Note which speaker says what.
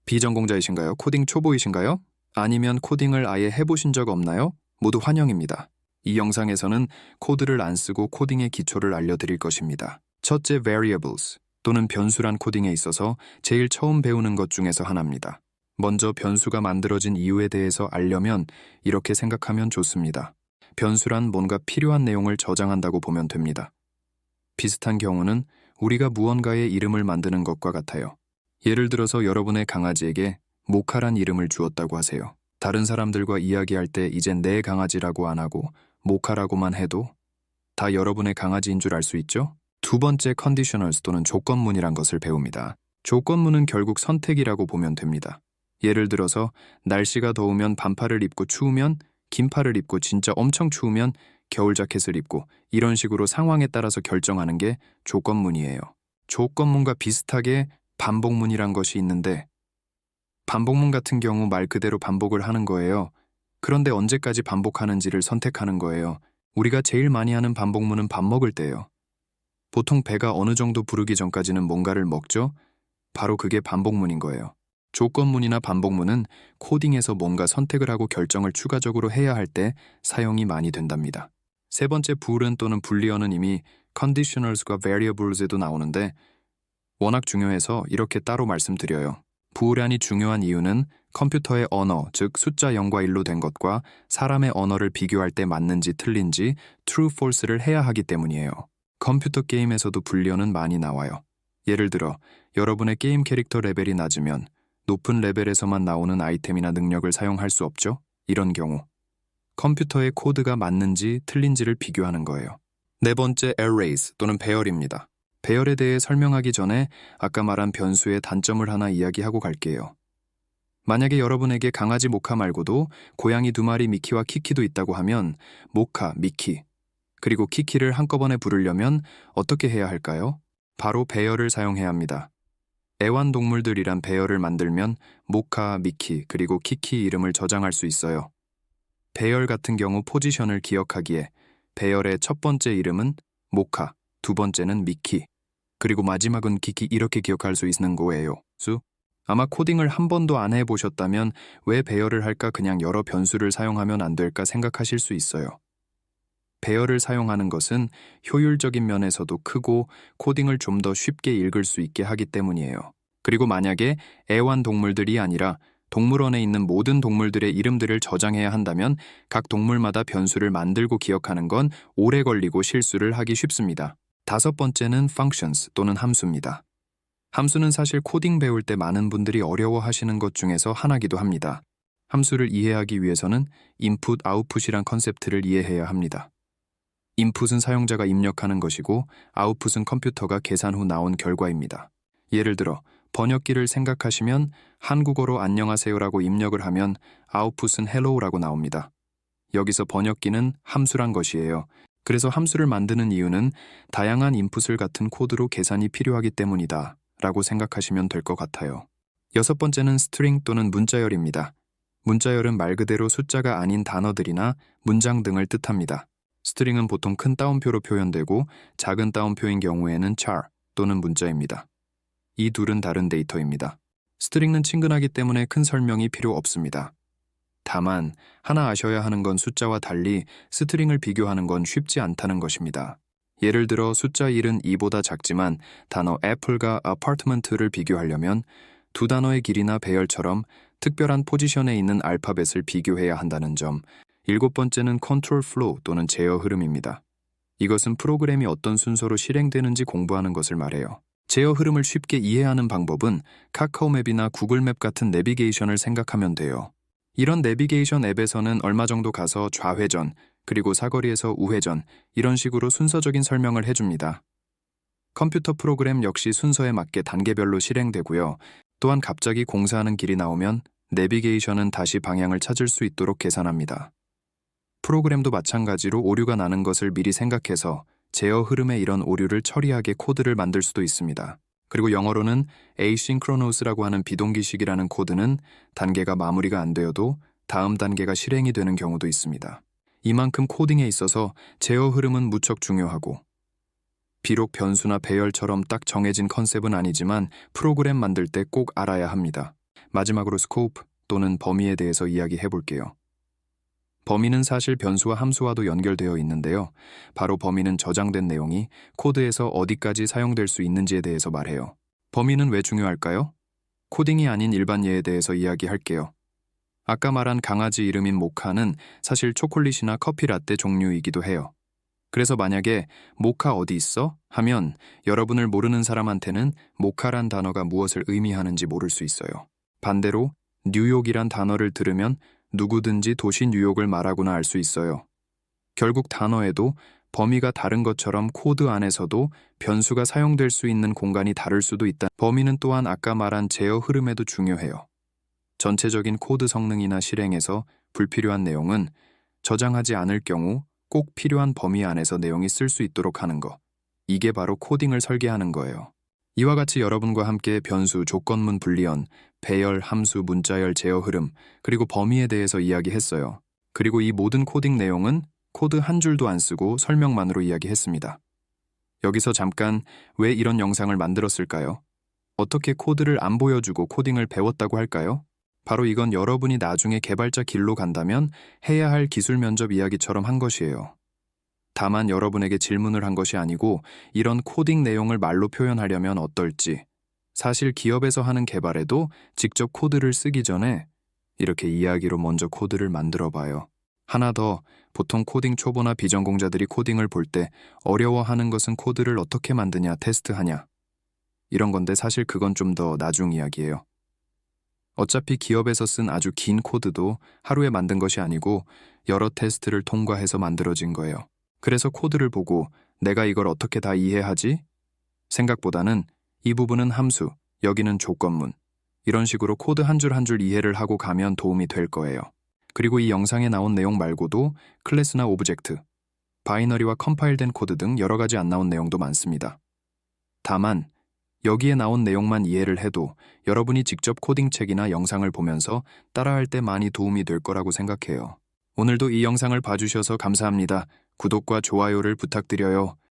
Speaker 1: 비전공자이신가요? 코딩 초보이신가요? 아니면 코딩을 아예 해보신 적 없나요? 모두 환영입니다. 이 영상에서는 코드를 안 쓰고 코딩의 기초를 알려드릴 것입니다. 첫째, variables 또는 변수란 코딩에 있어서 제일 처음 배우는 것 중에서 하나입니다. 먼저 변수가 만들어진 이유에 대해서 알려면 이렇게 생각하면 좋습니다. 변수란 뭔가 필요한 내용을 저장한다고 보면 됩니다. 비슷한 경우는 우리가 무언가의 이름을 만드는 것과 같아요. 예를 들어서 여러분의 강아지에게 모카란 이름을 주었다고 하세요. 다른 사람들과 이야기할 때 이젠 내 강아지라고 안 하고 모카라고만 해도 다 여러분의 강아지인 줄 알 수 있죠? 두 번째, conditionals 또는 조건문이란 것을 배웁니다. 조건문은 결국 선택이라고 보면 됩니다. 예를 들어서 날씨가 더우면 반팔을 입고 추우면 긴팔을 입고 진짜 엄청 추우면 겨울 자켓을 입고 이런 식으로 상황에 따라서 결정하는 게 조건문이에요. 조건문과 비슷하게 반복문이란 것이 있는데 반복문 같은 경우 말 그대로 반복을 하는 거예요. 그런데 언제까지 반복하는지를 선택하는 거예요. 우리가 제일 많이 하는 반복문은 밥 먹을 때예요. 보통 배가 어느 정도 부르기 전까지는 뭔가를 먹죠? 바로 그게 반복문인 거예요. 조건문이나 반복문은 코딩에서 뭔가 선택을 하고 결정을 추가적으로 해야 할 때 사용이 많이 된답니다. 세 번째, 불은 또는 불리어는 이미 conditionals과 variables에도 나오는데 워낙 중요해서 이렇게 따로 말씀드려요. 부울란이 중요한 이유는 컴퓨터의 언어, 즉 숫자 0과 1로 된 것과 사람의 언어를 비교할 때 맞는지 틀린지 true, false를 해야 하기 때문이에요. 컴퓨터 게임에서도 불리어는 많이 나와요. 예를 들어 여러분의 게임 캐릭터 레벨이 낮으면 높은 레벨에서만 나오는 아이템이나 능력을 사용할 수 없죠? 이런 경우 컴퓨터의 코드가 맞는지 틀린지를 비교하는 거예요. 네 번째, arrays 또는 배열입니다. 배열에 대해 설명하기 전에 아까 말한 변수의 단점을 하나 이야기하고 갈게요. 만약에 여러분에게 강아지 모카 말고도 고양이 2마리 미키와 키키도 있다고 하면 모카, 미키, 그리고 키키를 한꺼번에 부르려면 어떻게 해야 할까요? 바로 배열을 사용해야 합니다. 애완동물들이란 배열을 만들면 모카, 미키, 그리고 키키 이름을 저장할 수 있어요. 배열 같은 경우 포지션을 기억하기에 배열의 첫 번째 이름은 모카, 두 번째는 미키, 그리고 마지막은 키키 이렇게 기억할 수 있는 거예요. 아마 코딩을 한 번도 안 해보셨다면 왜 배열을 할까 그냥 여러 변수를 사용하면 안 될까 생각하실 수 있어요. 배열을 사용하는 것은 효율적인 면에서도 크고 코딩을 좀 더 쉽게 읽을 수 있게 하기 때문이에요. 그리고 만약에 애완동물들이 아니라 동물원에 있는 모든 동물들의 이름들을 저장해야 한다면 각 동물마다 변수를 만들고 기억하는 건 오래 걸리고 실수를 하기 쉽습니다. 다섯 번째는 functions 또는 함수입니다. 함수는 사실 코딩 배울 때 많은 분들이 어려워하시는 것 중에서 하나기도 합니다. 함수를 이해하기 위해서는 input, output이란 컨셉트를 이해해야 합니다. input은 사용자가 입력하는 것이고 output은 컴퓨터가 계산 후 나온 결과입니다. 예를 들어 번역기를 생각하시면 한국어로 안녕하세요라고 입력을 하면 output은 hello라고 나옵니다. 여기서 번역기는 함수란 것이에요. 그래서 함수를 만드는 이유는 다양한 인풋을 같은 코드로 계산이 필요하기 때문이다 라고 생각하시면 될 것 같아요. 여섯 번째는 string 또는 문자열입니다. 문자열은 말 그대로 숫자가 아닌 단어들이나 문장 등을 뜻합니다. 스트링은 보통 큰 따옴표로 표현되고 작은 따옴표인 경우에는 char 또는 문자입니다. 이 둘은 다른 데이터입니다. 스트링은 친근하기 때문에 큰 설명이 필요 없습니다. 다만 하나 아셔야 하는 건 숫자와 달리 스트링을 비교하는 건 쉽지 않다는 것입니다. 예를 들어 숫자 1은 2보다 작지만 단어 apple과 apartment를 비교하려면 두 단어의 길이나 배열처럼 특별한 포지션에 있는 알파벳을 비교해야 한다는 점. 일곱 번째는 control flow 또는 제어 흐름입니다. 이것은 프로그램이 어떤 순서로 실행되는지 공부하는 것을 말해요. 제어 흐름을 쉽게 이해하는 방법은 카카오맵이나 구글맵 같은 내비게이션을 생각하면 돼요. 이런 내비게이션 앱에서는 얼마 정도 가서 좌회전, 그리고 사거리에서 우회전, 이런 식으로 순서적인 설명을 해줍니다. 컴퓨터 프로그램 역시 순서에 맞게 단계별로 실행되고요. 또한 갑자기 공사하는 길이 나오면 내비게이션은 다시 방향을 찾을 수 있도록 계산합니다. 프로그램도 마찬가지로 오류가 나는 것을 미리 생각해서 제어 흐름에 이런 오류를 처리하게 코드를 만들 수도 있습니다. 그리고 영어로는 asynchronous라고 하는 비동기식이라는 코드는 단계가 마무리가 안 되어도 다음 단계가 실행이 되는 경우도 있습니다. 이만큼 코딩에 있어서 제어 흐름은 무척 중요하고 비록 변수나 배열처럼 딱 정해진 컨셉은 아니지만 프로그램 만들 때 꼭 알아야 합니다. 마지막으로 스코프 또는 범위에 대해서 이야기해 볼게요. 범위는 사실 변수와 함수와도 연결되어 있는데요. 바로 범위는 저장된 내용이 코드에서 어디까지 사용될 수 있는지에 대해서 말해요. 범위는 왜 중요할까요? 코딩이 아닌 일반 예에 대해서 이야기할게요. 아까 말한 강아지 이름인 모카는 사실 초콜릿이나 커피 라떼 종류이기도 해요. 그래서 만약에 모카 어디 있어? 하면 여러분을 모르는 사람한테는 모카란 단어가 무엇을 의미하는지 모를 수 있어요. 반대로 뉴욕이란 단어를 들으면 누구든지 도시 뉴욕을 말하구나 알 수 있어요. 결국 단어에도 범위가 다른 것처럼 코드 안에서도 변수가 사용될 수 있는 공간이 다를 수도 있다. 범위는 또한 아까 말한 제어 흐름에도 중요해요. 전체적인 코드 성능이나 실행에서 불필요한 내용은 저장하지 않을 경우 꼭 필요한 범위 안에서 내용이 쓸 수 있도록 하는 거. 이게 바로 코딩을 설계하는 거예요. 이와 같이 여러분과 함께 변수, 조건문 분리언, 배열, 함수, 문자열, 제어 흐름, 그리고 범위에 대해서 이야기했어요. 그리고 이 모든 코딩 내용은 코드 한 줄도 안 쓰고 설명만으로 이야기했습니다. 여기서 잠깐 왜 이런 영상을 만들었을까요? 어떻게 코드를 안 보여주고 코딩을 배웠다고 할까요? 바로 이건 여러분이 나중에 개발자 길로 간다면 해야 할 기술 면접 이야기처럼 한 것이에요. 다만 여러분에게 질문을 한 것이 아니고 이런 코딩 내용을 말로 표현하려면 어떨지. 사실 기업에서 하는 개발에도 직접 코드를 쓰기 전에 이렇게 이야기로 먼저 코드를 만들어 봐요. 하나 더, 보통 코딩 초보나 비전공자들이 코딩을 볼 때 어려워하는 것은 코드를 어떻게 만드냐, 테스트하냐. 이런 건데 사실 그건 좀 더 나중 이야기예요. 어차피 기업에서 쓴 아주 긴 코드도 하루에 만든 것이 아니고 여러 테스트를 통과해서 만들어진 거예요. 그래서 코드를 보고 내가 이걸 어떻게 다 이해하지? 생각보다는 이 부분은 함수, 여기는 조건문. 이런 식으로 코드 한 줄 한 줄 이해를 하고 가면 도움이 될 거예요. 그리고 이 영상에 나온 내용 말고도 클래스나 오브젝트, 바이너리와 컴파일된 코드 등 여러 가지 안 나온 내용도 많습니다. 다만 여기에 나온 내용만 이해를 해도 여러분이 직접 코딩책이나 영상을 보면서 따라할 때 많이 도움이 될 거라고 생각해요. 오늘도 이 영상을 봐주셔서 감사합니다. 구독과 좋아요를 부탁드려요.